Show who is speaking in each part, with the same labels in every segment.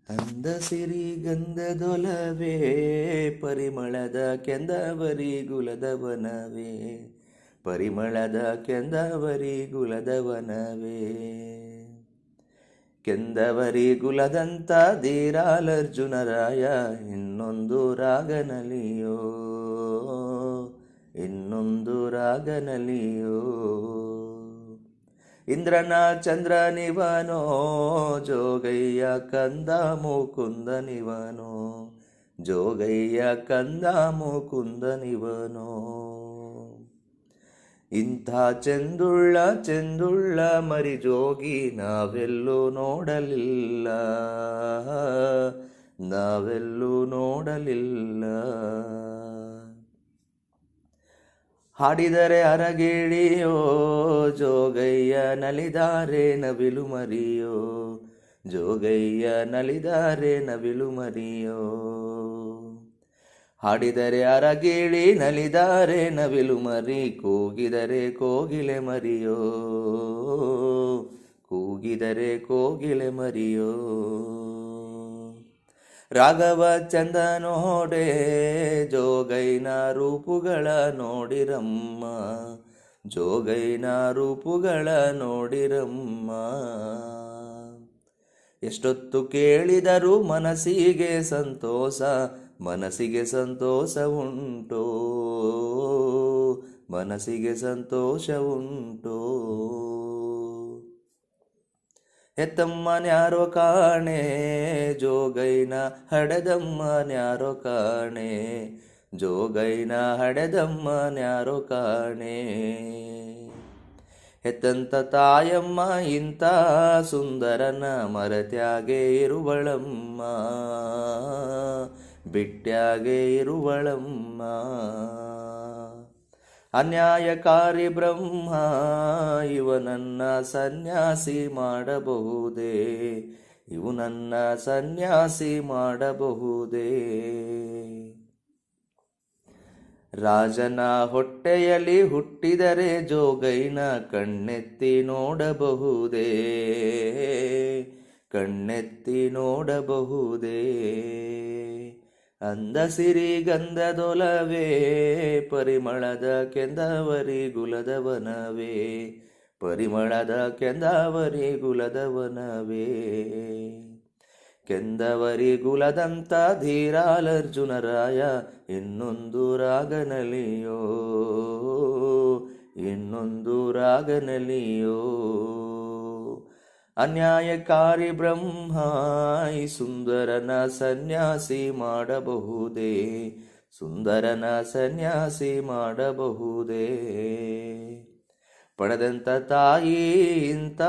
Speaker 1: ಅಂದ ಸಿರಿ ಗಂಧದೊಲವೇ ಪರಿಮಳದ ಕೆಂದವರಿ ಗುಲದವನವೇ ಪರಿಮಳದ ಕೆಂದವರಿ ಗುಲದವನವೇ ಕೆಂದವರಿ ಗುಲದಂತ ಧೀರಾಲರ್ಜುನರಾಯ ಇನ್ನೊಂದು ರಾಗನಲಿಯೋ ಇನ್ನೊಂದು ರಾಗನಲಿಯೋ ಇಂದ್ರನ ಚಂದ್ರನಿವನೋ ಜೋಗಯ್ಯ ಕಂದ ಮುಕುಂದನಿವನೋ ಜೋಗಯ್ಯ ಕಂದ ಮುಕುಂದನಿವನೋ ಇಂಥ ಚೆಂದುಳ್ಳ ಚೆಂದುಳ್ಳ ಮರಿ ಜೋಗಿ ನಾವೆಲ್ಲೂ ನೋಡಲಿಲ್ಲ ನಾವೆಲ್ಲೂ ನೋಡಲಿಲ್ಲ ಹಾಡಿದರೆ ಅರಗೇಳಿಯೋ ಜೋಗಯ್ಯ ನಲಿದಾರೆ ನವಿಲು ಮರಿಯೋ ಜೋಗಯ್ಯ ನಲಿದಾರೆ ನವಿಲು ಮರಿಯೋ ಹಾಡಿದರೆ ಅರಗೇಳಿ ನಲಿದಾರೆ ನವಿಲು ಮರಿ ಕೂಗಿದರೆ ಕೋಗಿಲೆ ಮರಿಯೋ ಕೂಗಿದರೆ ಕೋಗಿಲೆ ಮರಿಯೋ ರಾಘವ ಚಂದ ನೋಡೆ ಜೋಗೈನ ರೂಪುಗಳ ನೋಡಿರಮ್ಮ ಜೋಗೈನ ರೂಪುಗಳ ನೋಡಿರಮ್ಮ ಎಷ್ಟೊತ್ತು ಕೇಳಿದರೂ ಮನಸ್ಸಿಗೆ ಸಂತೋಷ ಮನಸ್ಸಿಗೆ ಸಂತೋಷ ಉಂಟೋ ಮನಸ್ಸಿಗೆ ಸಂತೋಷ ಉಂಟೋ ಹೆತ್ತಮ್ಮನ್ಯಾರೋ ಕಾಣೆ ಜೋಗೈನ ಹಡೆದಮ್ಮನ್ಯಾರೋ ಕಾಣೆ ಜೋಗೈನ ಹಡೆದಮ್ಮನ್ಯಾರೋ ಕಾಣೆ ಹೆತ್ತಂತ ತಾಯಮ್ಮ ಇಂಥ ಸುಂದರನ ಮರತ್ಯಾಗೆ ಇರುವಳಮ್ಮ ಬಿಟ್ಯಾಗೆ ಇರುವಳಮ್ಮ ಅನ್ಯಾಯಕಾರಿ ಬ್ರಹ್ಮ ಇವನನ್ನ ಸನ್ಯಾಸಿ ಮಾಡಬಹುದೇ ಇವನನ್ನ ಸನ್ಯಾಸಿ ಮಾಡಬಹುದೇ ರಾಜನ ಹೊಟ್ಟೆಯಲ್ಲಿ ಹುಟ್ಟಿದರೆ ಜೋಗೈನ ಕಣ್ಣೆತ್ತಿ ನೋಡಬಹುದೇ ಕಣ್ಣೆತ್ತಿ ನೋಡಬಹುದೇ ಅಂದ ಸಿರಿ ಗಂಧದೊಲವೇ ಪರಿಮಳದ ಕೆಂದವರಿ ಗುಲದವನವೇ ಪರಿಮಳದ ಕೆಂದವರಿ ಗುಲದವನವೇ ಕೆಂದವರಿ ಗುಲದಂತ ಧೀರಾಲರ್ಜುನರಾಯ ಇನ್ನೊಂದು ರಾಗನಲಿಯೋ ಇನ್ನೊಂದು ರಾಗನಲಿಯೋ ಅನ್ಯಾಯಕಾರಿ ಬ್ರಹ್ಮ ಈ ಸುಂದರನ ಸನ್ಯಾಸಿ ಮಾಡಬಹುದೇ ಸುಂದರನ ಸನ್ಯಾಸಿ ಮಾಡಬಹುದೇ ಪಡೆದಂತ ತಾಯಿ ಇಂಥ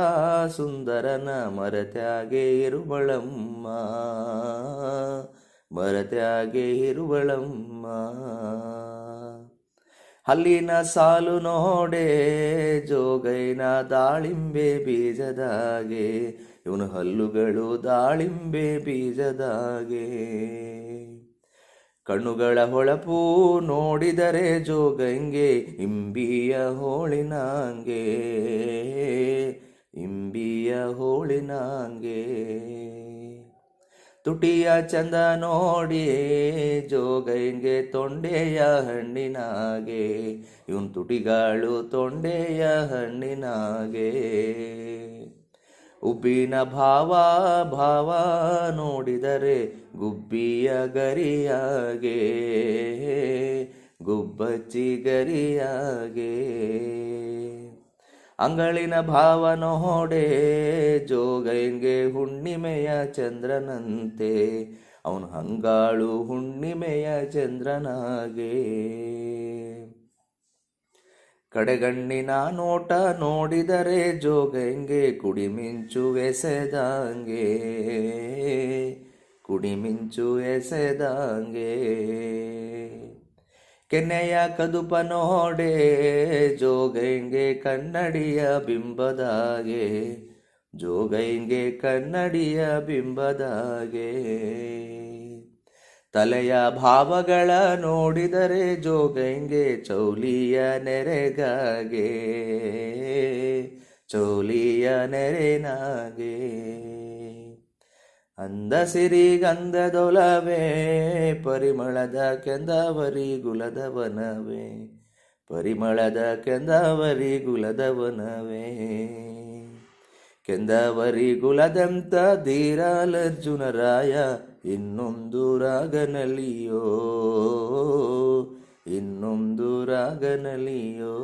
Speaker 1: ಸುಂದರನ ಮರತ್ಯಾಗೆ ಇರುವಳಮ್ಮ ಮರತ್ಯಾಗೆ ಇರುವಳಮ್ಮ ಹಲ್ಲಿನ ಸಾಲು ನೋಡೆ ಜೋಗೈನ ದಾಳಿಂಬೆ ಬೀಜದಾಗೆ ಇವನು ಹಲ್ಲುಗಳು ದಾಳಿಂಬೆ ಬೀಜದಾಗೆ ಕಣ್ಣುಗಳ ಹೊಳಪು ನೋಡಿದರೆ ಜೋಗಂಗೆ ಇಂಬಿಯ ಹೋಳಿನಾಂಗೆ ಇಂಬಿಯ ಹೋಳಿನಾಂಗೆ ತುಟಿಯ ಚಂದ ನೋಡಿ ಜೋಗೈಂಗೆ ತೊಂಡೆಯ ಹಣ್ಣಿನಾಗೆ ಇವನ್ ತುಟಿಗಳು ತೊಂಡೆಯ ಹಣ್ಣಿನಾಗೆ ಉಬ್ಬಿನ ಭಾವ ಭಾವ ನೋಡಿದರೆ ಗುಬ್ಬಿಯ ಗರಿಯಾಗೆ ಗುಬ್ಬಚ್ಚಿ ಗರಿಯಾಗೆ ಅಂಗಳಿನ ಭಾವ ನೋಡೆ ಜೋಗೈಂಗೆ ಹುಣ್ಣಿಮೆಯ ಚಂದ್ರನಂತೆ ಅವನು ಹಂಗಾಳು ಹುಣ್ಣಿಮೆಯ ಚಂದ್ರನಾಗೆ ಕಡೆಗಣ್ಣಿನ ನೋಟ ನೋಡಿದರೆ ಜೋಗೈಂಗೆ ಕುಡಿಮಿಂಚು ಎಸೆದಂಗೆ ಕುಡಿಮಿಂಚು ಎಸೆದಂಗೆ ಕೆನ್ನೆಯ ಕದುಪ ನೋಡೆ ಜೋಗೈಂಗೆ ಕನ್ನಡಿಯ ಬಿಂಬದಾಗೆ ಜೋಗೈಂಗೆ ಕನ್ನಡಿಯ ಬಿಂಬದಾಗೆ ತಲೆಯ ಭಾವಗಳ ನೋಡಿದರೆ ಜೋಗೈಂಗೆ ಚೌಲಿಯ ನೆರೆಗಾಗೆ ಚೌಲಿಯ ನೆರೆನಾಗೆ ಅಂದ ಸಿರಿಗಂಧದೊಲವೇ ಪರಿಮಳದ ಕೆಂದಾವರಿ ಗುಲದವನವೇ ಪರಿಮಳದ ಕೆಂದಾವರಿ ಗುಲದವನವೇ ಕೆಂದಾವರಿ ಗುಲದಂತ ಧೀರಾಲರ್ಜುನರಾಯ ಇನ್ನೊಂದು ರಾಗನಲಿಯೋ ಇನ್ನೊಂದು ರಾಗನಲಿಯೋ